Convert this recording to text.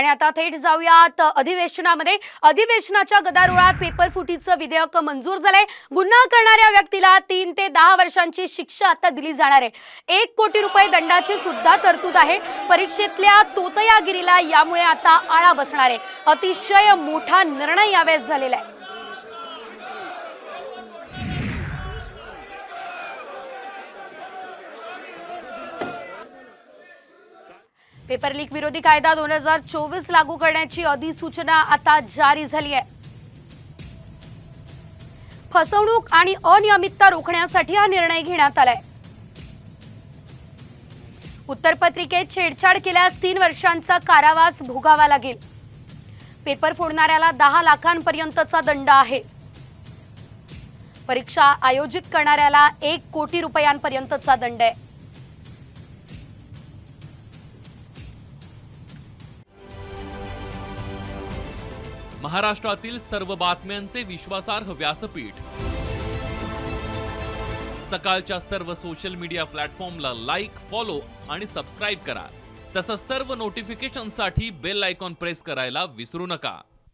आणि आता थेट जाऊयात अधिवेशनामध्ये। अधिवेशनाच्या गदारोळात पेपर फुटीचं विधेयक मंजूर झालंय। गुन्हा करणाऱ्या व्यक्तीला 3 ते 10 वर्षांची शिक्षा आता दिली जाणार आहे। 1 कोटी रुपये दंडाची सुद्धा तरतूद आहे। परीक्षेतल्या तोतयागिरीला यामुळे आता आळा बसणार आहे। अतिशय मोठा निर्णय यावेळेस झालेला आहे। पेपर लीक विरोधी कायदा 2024 लागू करण्याची अधिसूचना आता जारी झाली आहे। फसवणूक आणि अनियमितता रोखण्यासाठी हा निर्णय घेण्यात आलाय। उत्तरपत्रिकेत छेडछाड केल्यास 3 वर्षांचा कारावास भोगावा लागेल। पेपर फोडणाऱ्याला 10 लाखांपर्यंतचा दंड आहे। परीक्षा आयोजित करणाऱ्याला 1 कोटी रुपयांपर्यंतचा दंड आहे। महाराष्ट्रातील सर्व बातम्यांचे विश्वासार्ह व्यासपीठ, सकाळच्या सर्व सोशल मीडिया प्लॅटफॉर्मला लाईक, फॉलो आणि सबस्क्राईब करा। तसंच सर्व नोटिफिकेशनसाठी बेल आयकॉन प्रेस करायला विसरू नका।